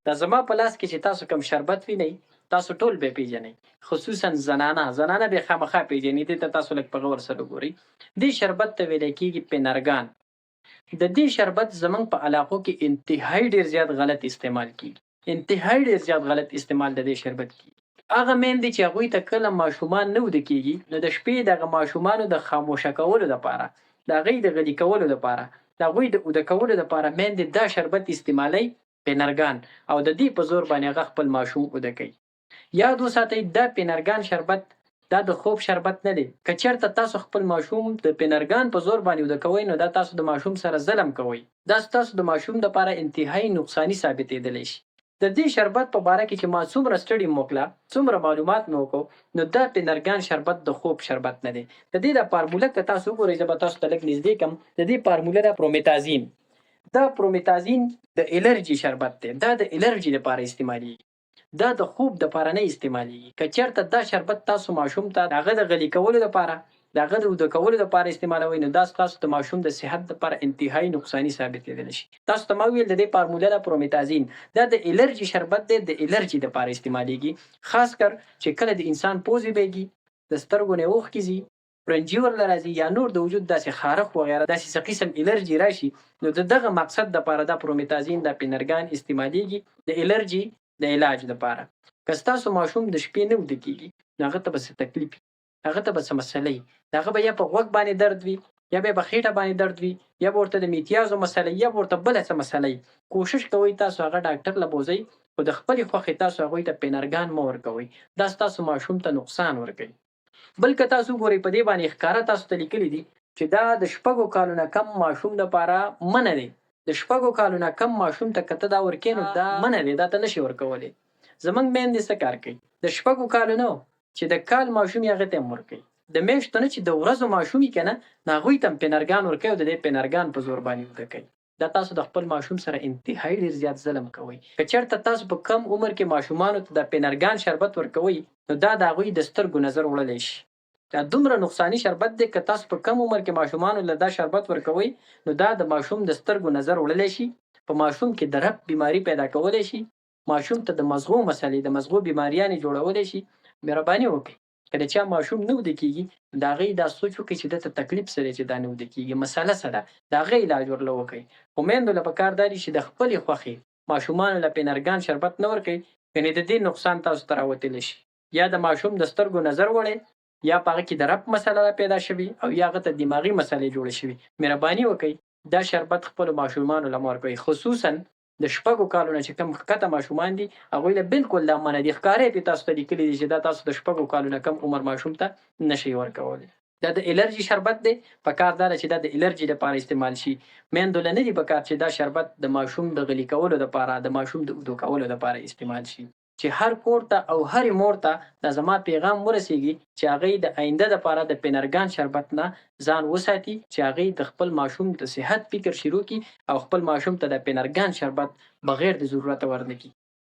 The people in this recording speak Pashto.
دا زما په لاس کې چې تاسو کوم شربت وینئ تاسو ټول به پیژنئ، خصوصا زنانه به خامخا پیژنئ. دې ته تاسو لږ په غور سره وګورئ. دې شربت ته ویلی کېږي پینرګان. د دې شربت زموږ په علاقو کې انتهایی ډېر زیات غلط استعمال کېږي، انتهایی ډېر زیات غلط استعمال د دې شربت کېږي. هغه میندې چې هغوی ته کله ماشومان نه وده کېږي، نو د شپې دغه ماشومانو د خاموشه کولو دپاره، د هغوی د غلي کولو دپاره، د هغوی د اوده کولو دپاره میندې دا شربت استعمالوي، پینرګان، او د دې په زور باندې هغه خپل ماشوم اوده کوي. یاد وساتئ دا پینرګان شربت دا د خوب شربت نه دی. که چېرته تاسو خپل ماشوم د پینرګان په زور باندې اوده کوئ، نو دا تاسو د ماشوم سره ظلم کوئ. دا ستاسو د ماشوم دپاره انتهایی نقصاني ثابتېدلی شي. د دې شربت په باره کې چې ما څومره سټډي مې وکړه، څومره معلومات مې وکړو، نو دا پینرګان شربت د خوب شربت نه دی. د دې د فارموله که تاسو وګورئ، زه به تاسو ته لږ نږدې کړم. د دې فارموله ده پرومیتازین. دا پرومیتازین د الرجي شربت دی. دا د الرجي لپاره استعمالیږي، دا د خوب دپاره نه استعمالیږي. که چېرته دا شربت تاسو ماشوم ته د هغه د غلي کولو دپاره، د هغه د اوده کولو دپاره استعمالوئ، نو دا ستاسو د ماشوم د صحت دپاره انتهایی نقصاني ثابتېدلی شي. تاسو ته ما وویل د دې فارموله ده پرومیتازین. دا د الرجي شربت دی، د الرجي دپاره استعمالیږي. خاص کر چې کله د انسان پوزې بهیږي، د سترګو نه اوښکې ځي، پرنجي ورله راځي، یا نور د وجود داسې خارښ وغیره داسې څه قسم الرجي راشي، نو د دغه مقصد دپاره دا پرومیتازین، دا پینرګان استعمالیږي د الرجي د علاج دپاره. که ستاسو ماشوم د شپې نه وده کېږي، نو هغه ته به څه تکلیف وي، هغه ته به څه مسله وي. هغه به یا په غوږ باندې درد وي، یا به خېټه باندې درد وي، یا به ورته د میتیازو مسله وي، یا به ورته بله څه مسله وي. کوشش کوئ تاسو هغه ډاکټر له بوځئ، خو د خپلې خوښې تاسو هغوی ته پینرګان مه ورکوئ. دا ستاسو ماشوم ته نقصان ورکوي. بل که تاسو وګورئ، په دې باندې ښکاره تاسو ته لیکلي دي چې دا د 6 کالو نه کم ماشوم دپاره منع دی. د 6 کالو نه کم ماشوم ته که ته دا ورکوې، نو دا منع دی، دا ته نشي ورکولی. زموږ میندې څه کار کوي؟ د 6 کالو نه چې د کال ماشوم یې هغې ته هم ورکوي. د میاشتو نه چې د ورځو ماشوم یې که نه، نو هغوی ته هم پینرګان ورکوي او د دې پینرګان په زور باندې اوده کوي. دا تاسو د خپل ماشوم سره انتهایی ډېر زیات ظلم کوئ. که چېرته تاسو په کم عمر کې ماشومانو ته د پینرګان شربت ورکوئ، نو دا د هغوی د سترګو نظر وړلی شي. دا دومره نقصاني شربت دی، که تاسو په کم عمر کې ماشومانو له دا شربت ورکوئ، نو دا د ماشوم د سترګو نظر وړلی شي، په ماشوم کې د رب بیماري پیدا کولی شي، ماشوم ته د مزغو مسلې، د مزغو بیماریانې جوړولی شي. مهرباني وکړئ، که د چا ماشوم نه وده کېږي، د هغې دا سوچ وکړئ چې ده ته تکلیف څه دی چې دا نه وده کېږي، مسله څه ده، د هغې علاج ورله وکړئ. خو میندو له پکار دا دي چې د خپلې خوښې ماشومانو له پینرګان شربت نه ورکوئ، یعنې د دې نقصان تاسو ته راوتلی شي. یا د ماشوم د سترګو نظر وړی، یا په هغه کې د رب مسله پیدا شوي، او یا هغه ته دماغي مسلې جوړې شوي. مهرباني وکړئ دا شربت خپلو ماشومانو له مه ورکوئ، خصوصا د 6 کالو نه چې کم ښکته ماشومان دي، هغوی له بلکل دا منع دي. ښکاره یې پرې تاسو ته لیکلي دي چې دا تاسو د 6 کالو نه کم عمر ماشوم ته نشئ ورکولی. دا د الرجي شربت دی. پکار دا ده چې دا د الرجي لپاره استعمال شي. میندو له نه دي پکار چې دا شربت د ماشوم د غلي کولو دپاره، د ماشوم د اوده کولو دپاره استعمال شي. چې هر کور ته او هرې مور ته دا زما پیغام ورسیږي چې هغوی د آینده دپاره د پینرګان شربت نه ځان وساتي، چې هغوی د خپل ماشوم د صحت فکر شروع کړي او خپل ماشوم ته د پینرګان شربت بغیر د ضرورته ورنکړي.